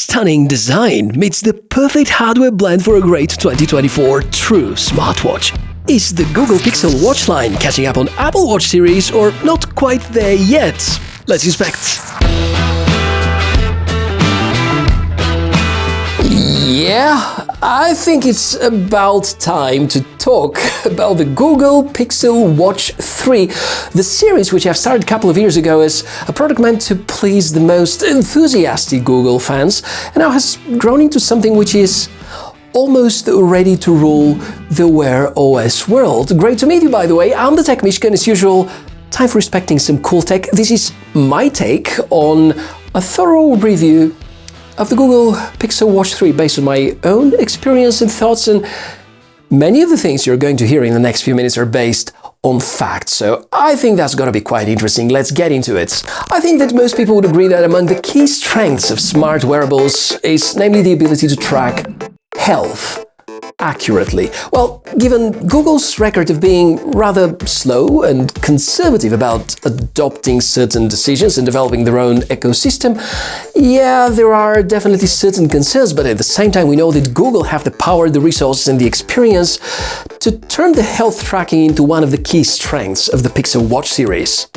stunning design meets the perfect hardware blend for a great 2024 true smartwatch. Is the Google Pixel Watch line catching up on Apple Watch series or not quite there yet? Let's inspect. Yeah, I think it's about time to talk about the Google Pixel Watch 3, the series which I've started a couple of years ago as a product meant to please the most enthusiastic Google fans, and now has grown into something which is almost ready to rule the Wear OS world. Great to meet you, by the way. I'm the TechMishka, and as usual, time for respecting some cool tech. This is my take on a thorough review of the Google Pixel Watch 3 based on my own experience and thoughts, and many of the things you're going to hear in the next few minutes are based on facts, so I think that's going to be quite interesting. Let's get into it. I think that most people would agree that among the key strengths of smart wearables is namely the ability to track health accurately. Well, given Google's record of being rather slow and conservative about adopting certain decisions and developing their own ecosystem, yeah, there are definitely certain concerns, but at the same time we know that Google have the power, the resources and the experience to turn the health tracking into one of the key strengths of the Pixel Watch series.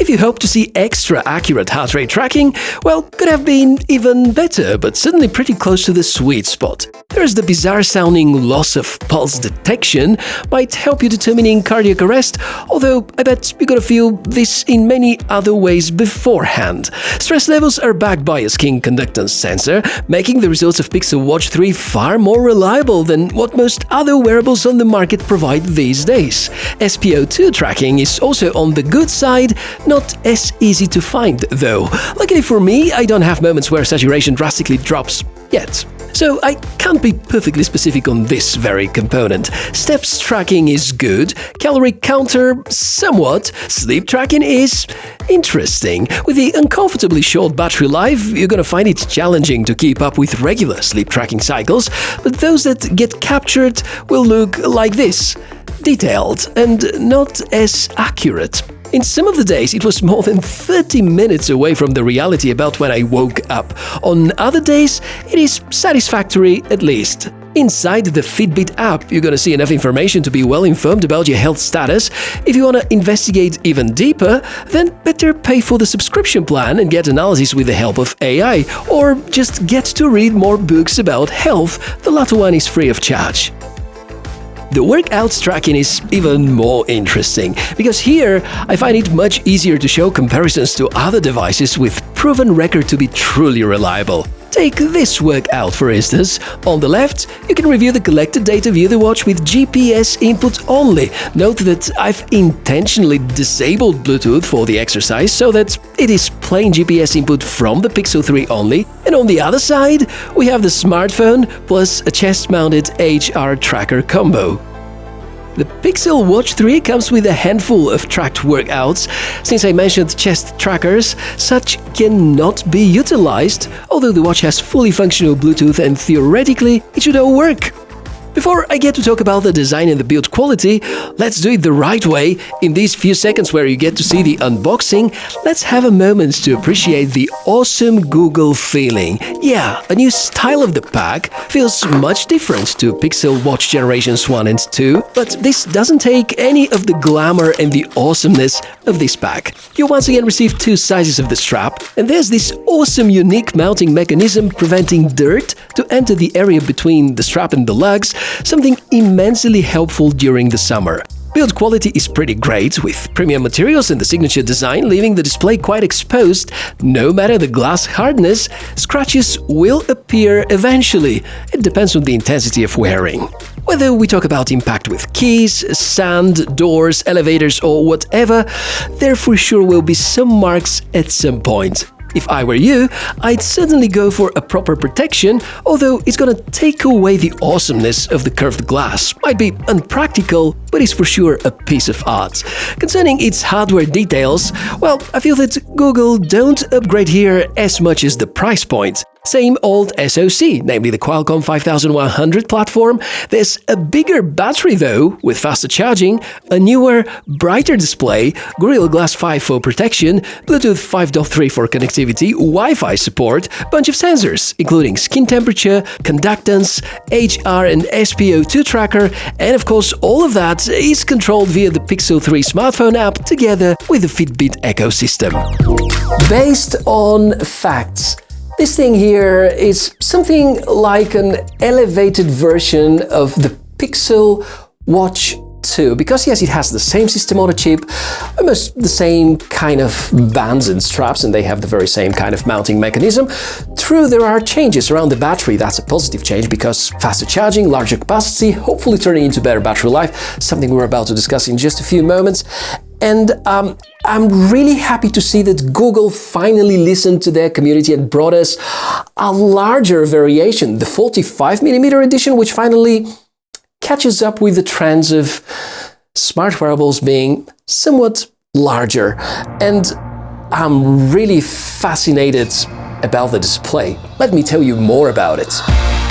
If you hope to see extra accurate heart rate tracking, well, could have been even better, but certainly pretty close to the sweet spot. There's the bizarre-sounding loss of pulse detection, might help you determining cardiac arrest, although I bet you're gonna feel this in many other ways beforehand. Stress levels are backed by a skin conductance sensor, making the results of Pixel Watch 3 far more reliable than what most other wearables on the market provide these days. SpO2 tracking is also on the good side, not as easy to find though. Luckily for me, I don't have moments where saturation drastically drops yet. So I can't be perfectly specific on this very component. Steps tracking is good, calorie counter somewhat, sleep tracking is interesting. With the uncomfortably short battery life, you're gonna find it challenging to keep up with regular sleep tracking cycles, but those that get captured will look like this: detailed and not as accurate. In some of the days, it was more than 30 minutes away from the reality about when I woke up. On other days, it is satisfactory at least. Inside the Fitbit app, you're gonna see enough information to be well informed about your health status. If you wanna investigate even deeper, then better pay for the subscription plan and get analysis with the help of AI, or just get to read more books about health. The latter one is free of charge. The workouts tracking is even more interesting, because here I find it much easier to show comparisons to other devices with proven record to be truly reliable. Take this workout for instance. On the left, you can review the collected data via the watch with GPS input only. Note that I've intentionally disabled Bluetooth for the exercise so that it is plain GPS input from the Pixel 3 only. And on the other side, we have the smartphone plus a chest-mounted HR tracker combo. The Pixel Watch 3 comes with a handful of tracked workouts. Since I mentioned chest trackers, such cannot be utilized, although the watch has fully functional Bluetooth and theoretically it should all work. Before I get to talk about the design and the build quality, let's do it the right way. In these few seconds where you get to see the unboxing, let's have a moment to appreciate the awesome Google feeling. Yeah, a new style of the pack feels much different to Pixel Watch generations 1 and 2, but this doesn't take any of the glamour and the awesomeness of this pack. You once again receive two sizes of the strap, and there's this awesome unique mounting mechanism preventing dirt to enter the area between the strap and the lugs, something immensely helpful during the summer. Build quality is pretty great, with premium materials and the signature design leaving the display quite exposed. No matter the glass hardness, scratches will appear eventually. It depends on the intensity of wearing. Whether we talk about impact with keys, sand, doors, elevators or whatever, there for sure will be some marks at some point. If I were you, I'd certainly go for a proper protection, although it's gonna take away the awesomeness of the curved glass. Might be unpractical, but it's for sure a piece of art. Concerning its hardware details, well, I feel that Google don't upgrade here as much as the price point. Same old SoC, namely the Qualcomm 5100 platform. There's a bigger battery though, with faster charging, a newer, brighter display, Gorilla Glass 5 for protection, Bluetooth 5.3 for connectivity, Wi-Fi support, bunch of sensors, including skin temperature, conductance, HR and SpO2 tracker, and of course all of that is controlled via the Pixel 3 smartphone app together with the Fitbit ecosystem. Based on facts, this thing here is something like an elevated version of the Pixel Watch 2, because yes, it has the same system on a chip, almost the same kind of bands and straps, and they have the very same kind of mounting mechanism. True, there are changes around the battery. That's a positive change because faster charging, larger capacity, hopefully turning into better battery life, something we're about to discuss in just a few moments. And I'm really happy to see that Google finally listened to their community and brought us a larger variation, the 45mm edition, which finally catches up with the trends of smart wearables being somewhat larger. And I'm really fascinated about the display. Let me tell you more about it.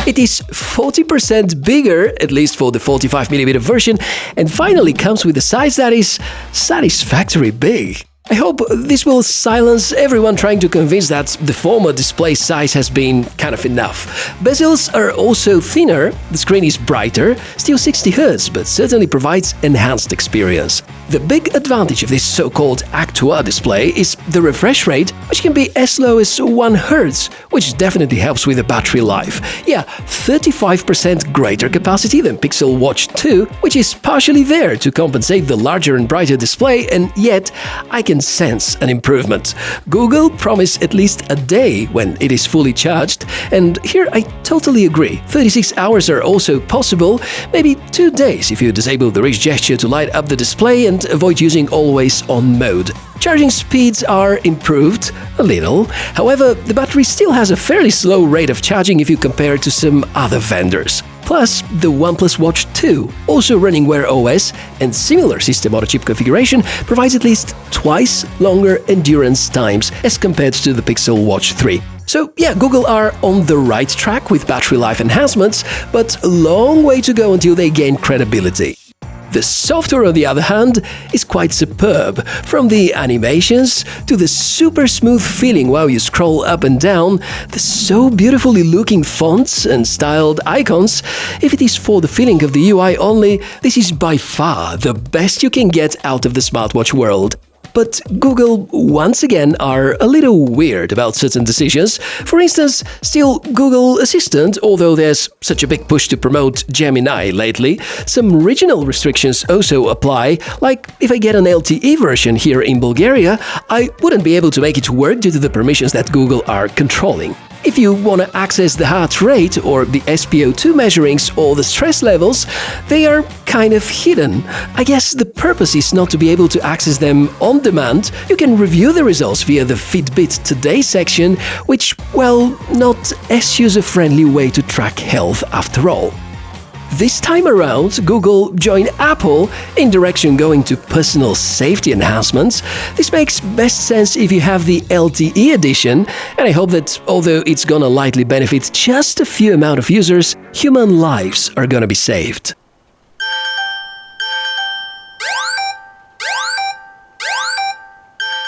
It is 40% bigger, at least for the 45mm version, and finally comes with a size that is satisfactorily big. I hope this will silence everyone trying to convince that the former display size has been kind of enough. Bezels are also thinner, the screen is brighter, still 60Hz, but certainly provides enhanced experience. The big advantage of this so-called Actua display is the refresh rate, which can be as low as 1 Hz, which definitely helps with the battery life. Yeah, 35% greater capacity than Pixel Watch 2, which is partially there to compensate the larger and brighter display, and yet I can sense an improvement. Google promised at least a day when it is fully charged, and here I totally agree. 36 hours are also possible, maybe 2 days if you disable the wrist gesture to light up the display and avoid using always-on mode. Charging speeds are improved a little, however, the battery still has a fairly slow rate of charging if you compare it to some other vendors. Plus, the OnePlus Watch 2, also running Wear OS and similar system-on-a-chip configuration, provides at least twice longer endurance times as compared to the Pixel Watch 3. So yeah, Google are on the right track with battery life enhancements, but a long way to go until they gain credibility. The software, on the other hand, is quite superb. From the animations to the super smooth feeling while you scroll up and down, the so beautifully looking fonts and styled icons. If it is for the feeling of the UI only, this is by far the best you can get out of the smartwatch world. But Google, once again, are a little weird about certain decisions. For instance, still Google Assistant, although there's such a big push to promote Gemini lately, some regional restrictions also apply, like if I get an LTE version here in Bulgaria, I wouldn't be able to make it work due to the permissions that Google are controlling. If you want to access the heart rate or the SpO2 measurings or the stress levels, they are kind of hidden. I guess the purpose is not to be able to access them on demand. You can review the results via the Fitbit Today section, which, well, not as user-friendly way to track health after all. This time around, Google joined Apple in direction going to personal safety enhancements. This makes best sense if you have the LTE edition, and I hope that although it's gonna lightly benefit just a few amount of users, human lives are gonna be saved.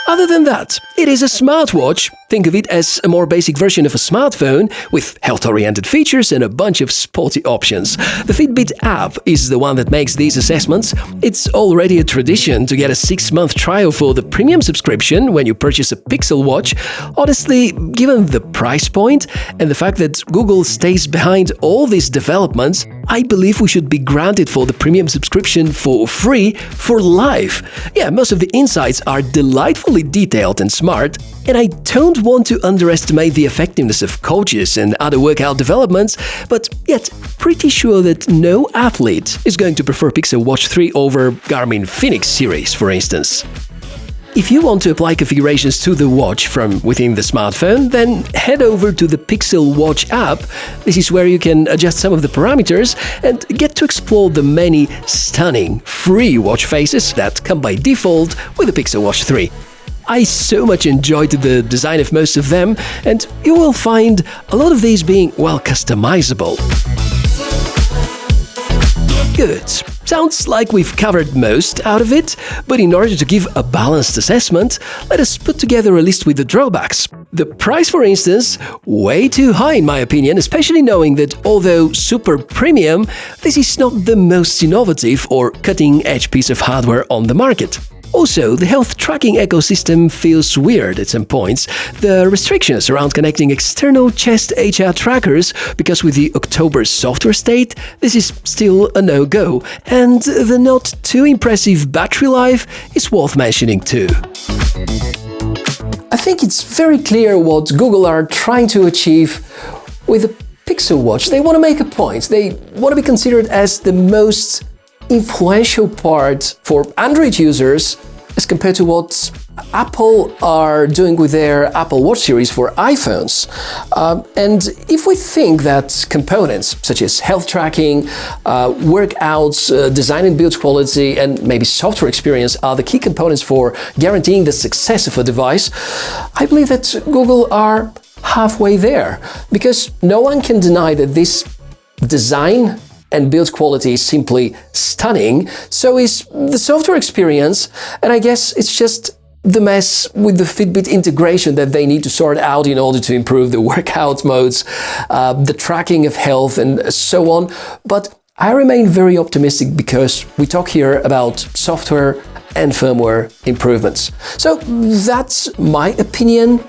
Other than that, it is a smartwatch. Think of it as a more basic version of a smartphone with health-oriented features and a bunch of sporty options. The Fitbit app is the one that makes these assessments. It's already a tradition to get a 6-month trial for the premium subscription when you purchase a Pixel Watch. Honestly, given the price point and the fact that Google stays behind all these developments, I believe we should be granted for the premium subscription for free for life. Yeah, most of the insights are delightfully detailed and smart, and I don't want to underestimate the effectiveness of coaches and other workout developments, but yet pretty sure that no athlete is going to prefer Pixel Watch 3 over Garmin Fenix series, for instance. If you want to apply configurations to the watch from within the smartphone, then head over to the Pixel Watch app. This is where you can adjust some of the parameters and get to explore the many stunning free watch faces that come by default with the Pixel Watch 3. I so much enjoyed the design of most of them, and you will find a lot of these being, well, customizable. Good. Sounds like we've covered most out of it, but in order to give a balanced assessment, let us put together a list with the drawbacks. The price, for instance, way too high in my opinion, especially knowing that although super premium, this is not the most innovative or cutting-edge piece of hardware on the market. Also, the health tracking ecosystem feels weird at some points. The restrictions around connecting external chest HR trackers, because with the October software state, this is still a no-go, and the not too impressive battery life is worth mentioning too. I think it's very clear what Google are trying to achieve with the Pixel Watch. They want to make a point. They want to be considered as the most influential part for Android users as compared to what Apple are doing with their Apple Watch series for iPhones. And if we think that components such as health tracking, workouts, design and build quality, and maybe software experience are the key components for guaranteeing the success of a device, I believe that Google are halfway there, because no one can deny that this design and build quality is simply stunning, so is the software experience, and I guess it's just the mess with the Fitbit integration that they need to sort out in order to improve the workout modes, the tracking of health, and so on. But I remain very optimistic because we talk here about software and firmware improvements. So that's my opinion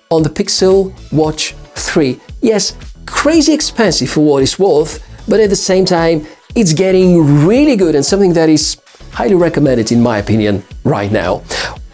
on the Pixel Watch 3. Yes, crazy expensive for what it's worth, but at the same time, it's getting really good and something that is highly recommended in my opinion right now.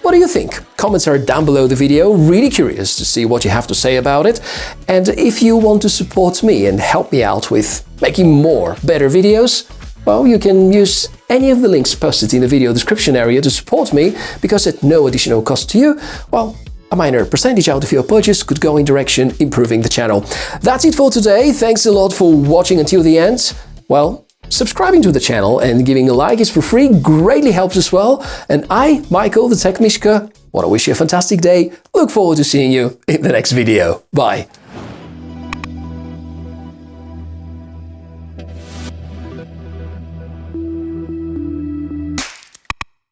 What do you think? Comments are down below the video. Really curious to see what you have to say about it. And if you want to support me and help me out with making more better videos, well, you can use any of the links posted in the video description area to support me, because at no additional cost to you, well, a minor percentage out of your purchase could go in direction improving the channel. That's it for today. Thanks a lot for watching until the end. Well, subscribing to the channel and giving a like is for free greatly helps as well. And I, Michael, the TechMishka, want to wish you a fantastic day. Look forward to seeing you in the next video. Bye.